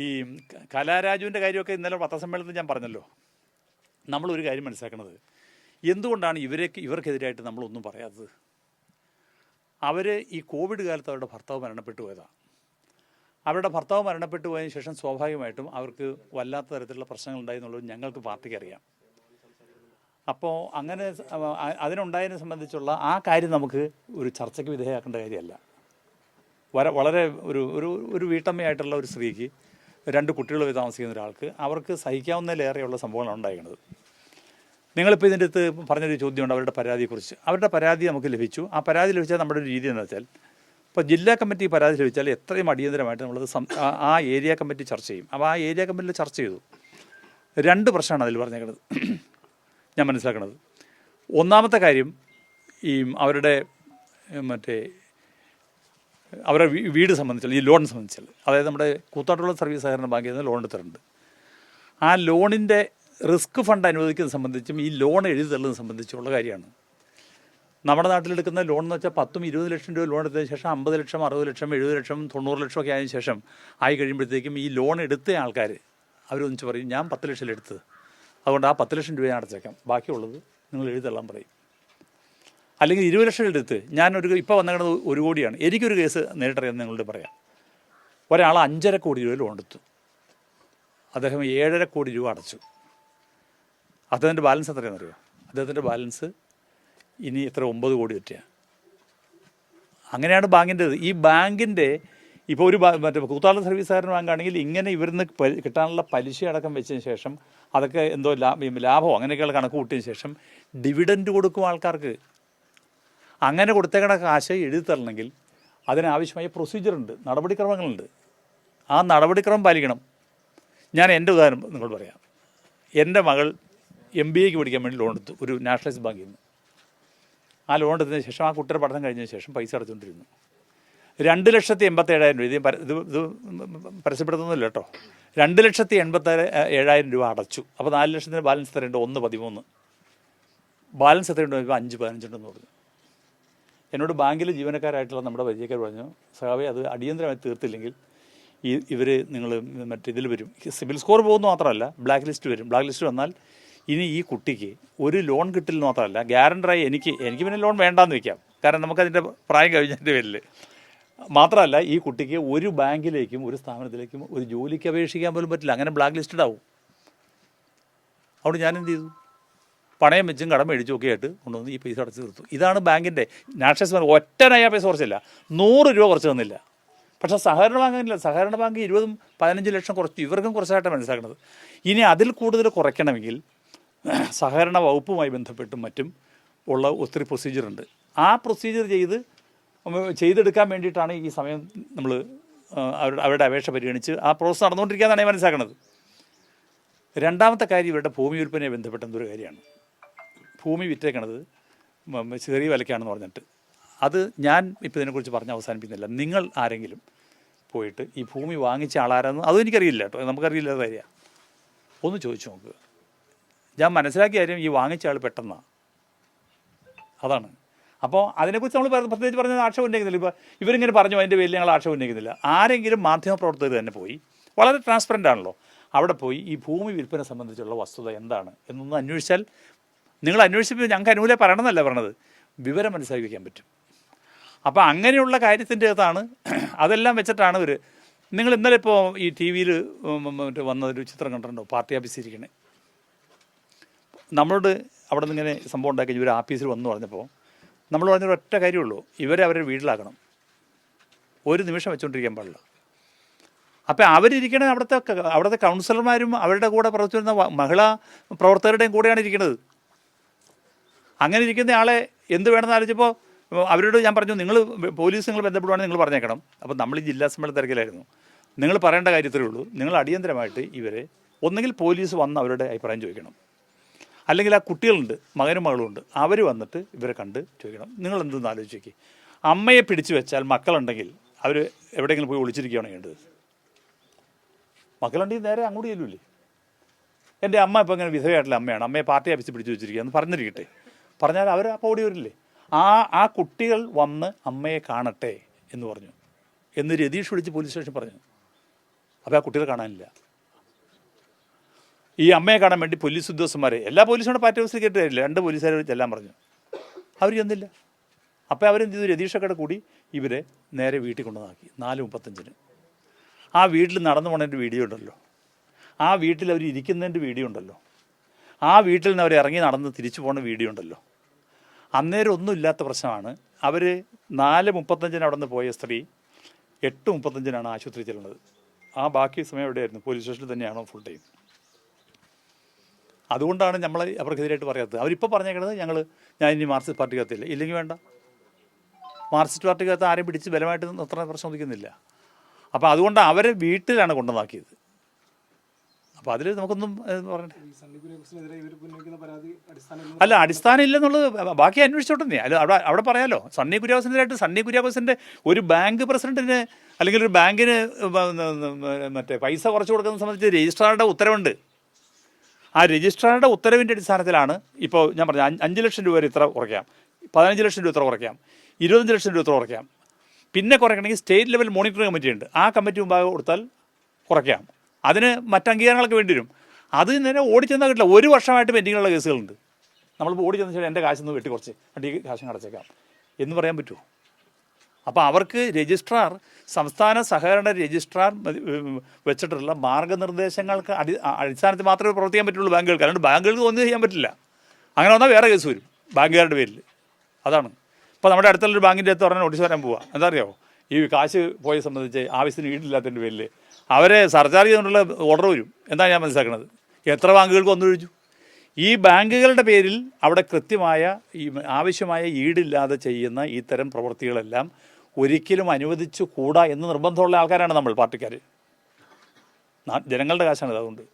ഈ കലാരാജുവിൻ്റെ കാര്യമൊക്കെ ഇന്നലെ പത്രസമ്മേളനത്തിൽ ഞാൻ പറഞ്ഞല്ലോ. നമ്മളൊരു കാര്യം മനസ്സിലാക്കുന്നത്, എന്തുകൊണ്ടാണ് ഇവർക്കെതിരായിട്ട് നമ്മളൊന്നും പറയാത്തത്? അവർ ഈ കോവിഡ് കാലത്ത് അവരുടെ ഭർത്താവ് മരണപ്പെട്ടു പോയതാണ്. അവരുടെ ഭർത്താവ് മരണപ്പെട്ടു പോയതിന് ശേഷം സ്വാഭാവികമായിട്ടും അവർക്ക് വല്ലാത്ത തരത്തിലുള്ള പ്രശ്നങ്ങൾ ഉണ്ടായി എന്നുള്ളത് ഞങ്ങൾക്ക് പാർട്ടിക്ക് അറിയാം. അപ്പോൾ അങ്ങനെ അതിനുണ്ടായതിനെ സംബന്ധിച്ചുള്ള ആ കാര്യം നമുക്ക് ഒരു ചർച്ചയ്ക്ക് വിധേയമാക്കേണ്ട കാര്യമല്ല. വളരെ ഒരു വീട്ടമ്മയായിട്ടുള്ള ഒരു സ്ത്രീക്ക് 2 കുട്ടികൾ താമസിക്കുന്ന ഒരാൾക്ക് അവർക്ക് സഹിക്കാവുന്നതിലേറെയുള്ള സംഭവങ്ങളാണ് ഉണ്ടായിരുന്നത്. നിങ്ങളിപ്പോൾ ഇതിൻ്റെ അടുത്ത് പറഞ്ഞൊരു ചോദ്യമുണ്ട് അവരുടെ പരാതിയെക്കുറിച്ച്. അവരുടെ പരാതി നമുക്ക് ലഭിച്ചു. ആ പരാതി ലഭിച്ചാൽ നമ്മുടെ ഒരു രീതി എന്ന് വെച്ചാൽ, ഇപ്പോൾ ജില്ലാ കമ്മിറ്റി പരാതി ലഭിച്ചാൽ എത്രയും അടിയന്തരമായിട്ട് നമ്മളത് ആ ഏരിയ കമ്മിറ്റി ചർച്ച ചെയ്യും. അപ്പോൾ ആ ഏരിയ കമ്മിറ്റിയിൽ ചർച്ച ചെയ്തു. 2 പ്രശ്നമാണ് അതിൽ പറഞ്ഞേക്കുന്നത് ഞാൻ മനസ്സിലാക്കുന്നത്. ഒന്നാമത്തെ കാര്യം, ഈ അവരുടെ അവരുടെ വീട് സംബന്ധിച്ചുള്ള ഈ ലോൺ സംബന്ധിച്ചുള്ള, അതായത് നമ്മുടെ കൂത്താട്ടുള്ള സർവീസ് സഹകരണ ബാങ്കിൽ നിന്ന് ലോൺ എടുത്തിട്ടുണ്ട്. ആ ലോണിൻ്റെ റിസ്ക് ഫണ്ട് അനുവദിക്കുന്നത് സംബന്ധിച്ചും ഈ ലോൺ എഴുതി തള്ളുന്നത് സംബന്ധിച്ചുള്ള കാര്യമാണ്. നമ്മുടെ നാട്ടിലെടുക്കുന്ന ലോൺ എന്ന് വെച്ചാൽ 10-20 ലക്ഷം രൂപ ലോൺ എടുത്തതിന് ശേഷം 50 ലക്ഷം 60 ലക്ഷം 70 ലക്ഷം 90 ലക്ഷം ഒക്കെ ആയതിനു ശേഷം ആയി കഴിയുമ്പോഴത്തേക്കും ഈ ലോൺ എടുത്ത ആൾക്കാർ അവരൊന്നിച്ച് പറയും, ഞാൻ 10 ലക്ഷം എടുത്തത്, അതുകൊണ്ട് ആ 10 ലക്ഷം രൂപ ഞാൻ അടച്ചേക്കാം, ബാക്കിയുള്ളത് നിങ്ങൾ എഴുതി തള്ളാൻ പറയും. അല്ലെങ്കിൽ 20 ലക്ഷം എടുത്ത് ഇപ്പോൾ വന്നിരിക്കുന്നത് 1 കോടിയാണ്. എനിക്കൊരു കേസ് നേരിട്ടറിയാമെന്ന് നിങ്ങളോട് പറയാം. ഒരാൾ 5.5 കോടി രൂപ ലോൺ എടുത്തു, അദ്ദേഹം 7.5 കോടി രൂപ അടച്ചു. അദ്ദേഹത്തിൻ്റെ ബാലൻസ് എത്രയാണെന്നറിയോ? അദ്ദേഹത്തിൻ്റെ ബാലൻസ് ഇനി 9 കോടി ഒറ്റയാണ്. അങ്ങനെയാണ് ബാങ്കിൻ്റേത്. ഈ ബാങ്കിൻ്റെ ഇപ്പോൾ കൂത്താട്ടുള്ള സർവീസ് സഹകരണ ബാങ്കാണെങ്കിൽ ഇങ്ങനെ ഇവരിന്ന് കിട്ടാനുള്ള പലിശ അടക്കം വെച്ചതിന് ശേഷം അതൊക്കെ എന്തോ ലാഭമോ അങ്ങനെയൊക്കെയുള്ള കണക്ക് കൂട്ടിയതിന് ശേഷം ഡിവിഡൻഡ് കൊടുക്കും ആൾക്കാർക്ക്. അങ്ങനെ കൊടുത്തേക്കണ കാശ് എഴുതി തരണമെങ്കിൽ അതിനാവശ്യമായ പ്രൊസീജിയറുണ്ട്, നടപടിക്രമങ്ങളുണ്ട്. ആ നടപടിക്രമം പാലിക്കണം. ഞാൻ എൻ്റെ ഉദാഹരണം നിങ്ങൾ പറയാം. എൻ്റെ മകൾ MBAക്ക് പഠിക്കാൻ വേണ്ടി ലോൺ എടുത്തു ഒരു നാഷണലൈസ്ഡ് ബാങ്കിൽ നിന്ന്. ആ ലോൺ എടുത്തതിന് ശേഷം ആ കുട്ടിയുടെ പഠനം കഴിഞ്ഞതിന് ശേഷം പൈസ അടച്ചുകൊണ്ടിരുന്നു. 2,87,000 രൂപ, ഇത് പരസ്യപ്പെടുത്തുന്നില്ല കേട്ടോ, 2,87,000 രൂപ അടച്ചു. അപ്പോൾ 4 ലക്ഷത്തിന് ബാലൻസ് തരേണ്ട 1,13, ബാലൻസ് എത്രയുണ്ടോ? ഇപ്പോൾ 5-15 ഉണ്ടെന്ന് പറഞ്ഞു. എന്നോട് ബാങ്കിലെ ജീവനക്കാരായിട്ടുള്ള നമ്മുടെ പരിചയക്കാർ പറഞ്ഞു, സഹാബേ അത് അടിയന്തരമായി തീർത്തില്ലെങ്കിൽ നിങ്ങൾ ഇതിൽ വരും, സിബിൽ സ്കോർ പോകുന്നു മാത്രമല്ല ബ്ലാക്ക് ലിസ്റ്റ് വരും. ബ്ലാക്ക് ലിസ്റ്റ് വന്നാൽ ഇനി ഈ കുട്ടിക്ക് ഒരു ലോൺ കിട്ടില്ലെന്ന് മാത്രമല്ല, ഗ്യാരണ്ടറായി എനിക്ക് പിന്നെ ലോൺ വേണ്ടാന്ന് വയ്ക്കാം, കാരണം നമുക്കതിൻ്റെ പ്രായം കഴിഞ്ഞതിൻ്റെ പേരിൽ മാത്രമല്ല ഈ കുട്ടിക്ക് ഒരു ബാങ്കിലേക്കും ഒരു സ്ഥാപനത്തിലേക്കും ഒരു ജോലിക്ക് അപേക്ഷിക്കാൻ പോലും പറ്റില്ല, അങ്ങനെ ബ്ലാക്ക് ലിസ്റ്റഡ് ആവും. അതുകൊണ്ട് ഞാൻ എന്ത് ചെയ്തു? പണയം വെച്ചും കടം മേടിച്ചും ഒക്കെ ആയിട്ട് കൊണ്ടുവന്ന് ഈ പൈസ അടച്ച് തീർത്തു. ഇതാണ് ബാങ്കിൻ്റെ നാഷണൽ ബാങ്ക്. ഒറ്റനായ പൈസ കുറച്ചില്ല, 100 രൂപ കുറച്ച് തന്നില്ല. പക്ഷേ സഹകരണ ബാങ്ക് അങ്ങനെയല്ല. സഹകരണ ബാങ്ക് 20-15 ലക്ഷം കുറച്ചു, ഇവർക്കും കുറച്ചായിട്ടാണ് മനസ്സിലാക്കുന്നത്. ഇനി അതിൽ കൂടുതൽ കുറയ്ക്കണമെങ്കിൽ സഹകരണ വകുപ്പുമായി ബന്ധപ്പെട്ടും മറ്റും ഉള്ള ഒത്തിരി പ്രൊസീജിയറുണ്ട്. ആ പ്രൊസീജിയർ ചെയ്തെടുക്കാൻ വേണ്ടിയിട്ടാണ് ഈ സമയം നമ്മൾ അവരുടെ അപേക്ഷ പരിഗണിച്ച് ആ പ്രോസസ്സ് നടന്നുകൊണ്ടിരിക്കുകയെന്നാണ് ഞാൻ മനസ്സിലാക്കുന്നത്. രണ്ടാമത്തെ കാര്യം, ഇവരുടെ ഭൂമി വിൽപ്പനയെ ബന്ധപ്പെട്ട എന്തൊരു കാര്യമാണ്. ഭൂമി വിറ്റേക്കണത് ചെറിയ വിലയ്ക്കാണെന്ന് പറഞ്ഞിട്ട്, അത് ഞാൻ ഇപ്പോൾ ഇതിനെക്കുറിച്ച് പറഞ്ഞ് അവസാനിപ്പിക്കുന്നില്ല. നിങ്ങൾ ആരെങ്കിലും പോയിട്ട് ഈ ഭൂമി വാങ്ങിച്ച ആളാരെന്ന് അതും എനിക്കറിയില്ല കേട്ടോ, നമുക്കറിയില്ലാത്ത കാര്യമാണ്. ഒന്ന് ചോദിച്ചു നോക്കുക. ഞാൻ മനസ്സിലാക്കിയ കാര്യം, ഈ വാങ്ങിച്ച ആൾ പെട്ടെന്നാണ്, അതാണ്. അപ്പോൾ അതിനെക്കുറിച്ച് നമ്മൾ പ്രത്യേകിച്ച് പറഞ്ഞത് ആക്ഷേപം ഉന്നയിക്കുന്നില്ല. ഇപ്പോൾ ഇവരിങ്ങനെ പറഞ്ഞു, അതിൻ്റെ പേരിൽ ഞങ്ങൾ ആക്ഷേപം ഉന്നയിക്കുന്നില്ല. ആരെങ്കിലും മാധ്യമപ്രവർത്തകർ തന്നെ പോയി, വളരെ ട്രാൻസ്പെറൻ്റ് ആണല്ലോ, അവിടെ പോയി ഈ ഭൂമി വിൽപ്പന സംബന്ധിച്ചുള്ള വസ്തുത എന്താണ് എന്നൊന്ന് അന്വേഷിച്ചാൽ, നിങ്ങൾ അന്വേഷിച്ചപ്പോൾ ഞങ്ങൾക്ക് അനുകൂലം പറയണമെന്നല്ല പറഞ്ഞത്, വിവരം മനസ്സിലാക്കിക്കാൻ പറ്റും. അപ്പോൾ അങ്ങനെയുള്ള കാര്യത്തിൻ്റെ അകത്താണ്, അതെല്ലാം വെച്ചിട്ടാണ് നിങ്ങൾ ഇന്നലെ ഇപ്പോൾ ഈ TV-യിൽ വന്നൊരു ചിത്രം കണ്ടിട്ടുണ്ടോ? പാർട്ടി ഓഫീസിൽ ഇരിക്കണേ. നമ്മളോട് അവിടെ നിന്ന് ഇങ്ങനെ സംഭവം ഉണ്ടാക്കി ഇവർ ആഫീസിൽ വന്നു പറഞ്ഞപ്പോൾ നമ്മൾ പറഞ്ഞൊരു ഒറ്റ കാര്യമുള്ളൂ, ഇവരെ അവരുടെ വീട്ടിലാക്കണം, ഒരു നിമിഷം വെച്ചുകൊണ്ടിരിക്കാൻ പാടില്ല. അപ്പോൾ അവരിയ്ക്കണത് അവിടുത്തെ കൗൺസിലർമാരും അവരുടെ കൂടെ പ്രവർത്തിക്കുന്ന മഹിളാ പ്രവർത്തകരുടെയും കൂടെയാണ് ഇരിക്കുന്നത്. അങ്ങനെ ഇരിക്കുന്ന ആളെ എന്ത് വേണമെന്ന് ആലോചിച്ചപ്പോൾ അവരോട് ഞാൻ പറഞ്ഞു, പോലീസ് നിങ്ങൾ ബന്ധപ്പെടുവാണെങ്കിൽ നിങ്ങൾ പറഞ്ഞേക്കണം. അപ്പോൾ നമ്മൾ ഈ ജില്ലാ സമ്മേളന തിരക്കിലായിരുന്നു. നിങ്ങൾ പറയേണ്ട കാര്യത്തിലേ ഉള്ളൂ, നിങ്ങൾ അടിയന്തരമായിട്ട് ഇവരെ ഒന്നുകിൽ പോലീസ് വന്ന് അവരുടെ അഭിപ്രായം ചോദിക്കണം, അല്ലെങ്കിൽ ആ കുട്ടികളുണ്ട്, മകനും മകളുമുണ്ട്, അവർ വന്നിട്ട് ഇവരെ കണ്ട് ചോദിക്കണം. നിങ്ങൾ എന്തെന്ന് ആലോചിച്ച് അമ്മയെ പിടിച്ചു വെച്ചാൽ മക്കളുണ്ടെങ്കിൽ അവർ എവിടെയെങ്കിലും പോയി ഒളിച്ചിരിക്കുകയാണ് വേണ്ടത്. മക്കളുണ്ടെങ്കിൽ നേരെ അങ്ങോട്ട് ചെല്ലൂല്ലേ. എൻ്റെ അമ്മ ഇപ്പോൾ ഇങ്ങനെ വിധവയായിട്ടുള്ള അമ്മയാണ്, അമ്മയെ പാർട്ടി ഓഫീസിൽ പിടിച്ചു വെച്ചിരിക്കുക എന്ന് പറഞ്ഞിരിക്കട്ടെ, പറഞ്ഞാൽ അവർ അപ്പോൾ ഓടി വരില്ലേ. ആ കുട്ടികൾ വന്ന് അമ്മയെ കാണട്ടെ എന്ന് പറഞ്ഞു, എന്ന് രതീഷ് വിളിച്ച് പോലീസ് സ്റ്റേഷൻ പറഞ്ഞു. അപ്പോൾ ആ കുട്ടികളെ കാണാനില്ല. ഈ അമ്മയെ കാണാൻ വേണ്ടി പോലീസ് ഉദ്യോഗസ്ഥന്മാരെ എല്ലാ പോലീസും പാർട്ടി ഓഫീസിൽ കേട്ടില്ല, 2 പോലീസുകാർ ചെല്ലാൻ പറഞ്ഞു. അവർ ചെന്നില്ല. അപ്പോൾ അവരെന്ത് ചെയ്തു, രതീഷൊക്കെ കൂടി ഇവരെ നേരെ വീട്ടിൽ കൊണ്ടുവന്നാക്കി 4:35. ആ വീട്ടിൽ നടന്നു പോണതിൻ്റെ വീഡിയോ ഉണ്ടല്ലോ, ആ വീട്ടിൽ അവർ ഇരിക്കുന്നതിൻ്റെ വീഡിയോ ഉണ്ടല്ലോ, ആ വീട്ടിൽ നിന്ന് അവർ ഇറങ്ങി നടന്ന് തിരിച്ചു പോകുന്ന വീഡിയോ ഉണ്ടല്ലോ. അന്നേരം ഒന്നും ഇല്ലാത്ത പ്രശ്നമാണ്. അവർ 4:35 അവിടെ നിന്ന് പോയ സ്ത്രീ 8:35 ആശുപത്രി ചെല്ലുന്നത്. ആ ബാക്കി സമയം എവിടെയായിരുന്നു? പോലീസ് സ്റ്റേഷനിൽ തന്നെയാണോ ഫുൾ ടൈം? അതുകൊണ്ടാണ് നമ്മൾ അവർക്കെതിരായിട്ട് പറയാത്തത്. അവരിപ്പോൾ പറഞ്ഞേക്കുന്നത് ഞാൻ ഇനി മാർക്സിസ്റ്റ് പാർട്ടിക്കകത്തില്ല, ഇല്ലെങ്കിൽ വേണ്ട. മാർക്സിസ്റ്റ് പാർട്ടിക്കകത്ത് ആരെയും പിടിച്ച് ബലമായിട്ട് നിർത്താൻ പ്രശ്നം ഉദിക്കുന്നില്ല. അപ്പോൾ അതുകൊണ്ട് അവരെ വീട്ടിലാണ് കൊണ്ടുവന്നാക്കിയത്. അപ്പോൾ അതിൽ നമുക്കൊന്നും പറയണ്ടേ. അല്ല, അടിസ്ഥാനം ഇല്ലെന്നുള്ളത് ബാക്കി അന്വേഷിച്ചോട്ടെ. അല്ല, അവിടെ പറയാമല്ലോ. സണ്ണി കുര്യാക്കോസിൻ്റെ ഒരു ബാങ്ക് പ്രസിഡന്റിന് അല്ലെങ്കിൽ ഒരു ബാങ്കിന് മറ്റേ പൈസ കുറച്ച് കൊടുക്കുന്നത് സംബന്ധിച്ച് രജിസ്ട്രാറുടെ ഉത്തരവുണ്ട്. ആ രജിസ്ട്രാറുടെ ഉത്തരവിൻ്റെ അടിസ്ഥാനത്തിലാണ് ഇപ്പോൾ ഞാൻ പറഞ്ഞ 5 ലക്ഷം രൂപ വരെ ഇത്ര കുറയ്ക്കാം, 15 ലക്ഷം രൂപ ഇത്ര കുറയ്ക്കാം, 25 ലക്ഷം രൂപ ഇത്ര കുറയ്ക്കാം. പിന്നെ കുറയ്ക്കണമെങ്കിൽ സ്റ്റേറ്റ് ലെവൽ മോണിറ്ററിംഗ് കമ്മിറ്റി ഉണ്ട്. ആ കമ്മിറ്റി മുമ്പാകെ കൊടുത്താൽ കുറയ്ക്കാം. അതിന് മറ്റ് അംഗീകാരങ്ങളൊക്കെ വേണ്ടി വരും. അത് നേരെ ഓടിച്ചെന്നാൽ കിട്ടില്ല. 1 വർഷമായിട്ട് പെൻഡിങ്ങുള്ള കേസുകളുണ്ട്. നമ്മളിപ്പോൾ ഓടിച്ചെന്ന് വെച്ചാൽ എൻ്റെ കാശൊന്ന് വെട്ടി കുറച്ച് ഈ കാശം അടച്ചേക്കാം എന്ന് പറയാൻ പറ്റുമോ? അപ്പോൾ അവർക്ക് രജിസ്ട്രാർ, സംസ്ഥാന സഹകരണ രജിസ്ട്രാർ വെച്ചിട്ടുള്ള മാർഗ്ഗനിർദ്ദേശങ്ങൾക്ക് അടിസ്ഥാനത്തിൽ മാത്രമേ പ്രവർത്തിക്കാൻ പറ്റുള്ളൂ ബാങ്കുകൾക്ക്. അല്ലാണ്ട് ബാങ്കുകൾക്ക് ഒന്നും ചെയ്യാൻ പറ്റില്ല. അങ്ങനെ വന്നാൽ വേറെ കേസ് വരും ബാങ്കുകാരുടെ പേരിൽ. അതാണ് ഇപ്പോൾ നമ്മുടെ അടുത്തുള്ളൊരു ബാങ്കിൻ്റെ അടുത്ത് പറഞ്ഞാൽ നോട്ടീസ് വരാൻ പോവുക. എന്താ അറിയാമോ? ഈ കാശ് പോയെ സംബന്ധിച്ച് ആവശ്യത്തിന് ഈടില്ലാത്തതിൻ്റെ പേരിൽ അവരെ സർചാർജ് ചെയ്തുകൊണ്ടുള്ള ഓർഡർ വരും. എന്താണ് ഞാൻ മനസ്സിലാക്കുന്നത്? എത്ര ബാങ്കുകൾക്ക് വന്നു കഴിഞ്ഞു? ഈ ബാങ്കുകളുടെ പേരിൽ അവിടെ കൃത്യമായ ആവശ്യമായ ഈടില്ലാതെ ചെയ്യുന്ന ഇത്തരം പ്രവൃത്തികളെല്ലാം ഒരിക്കലും അനുവദിച്ചു കൂടാ എന്ന് നിർബന്ധമുള്ള ആൾക്കാരാണ് നമ്മൾ, പാർട്ടിക്കാർ. ജനങ്ങളുടെ കാശാണിത്. അതുകൊണ്ട്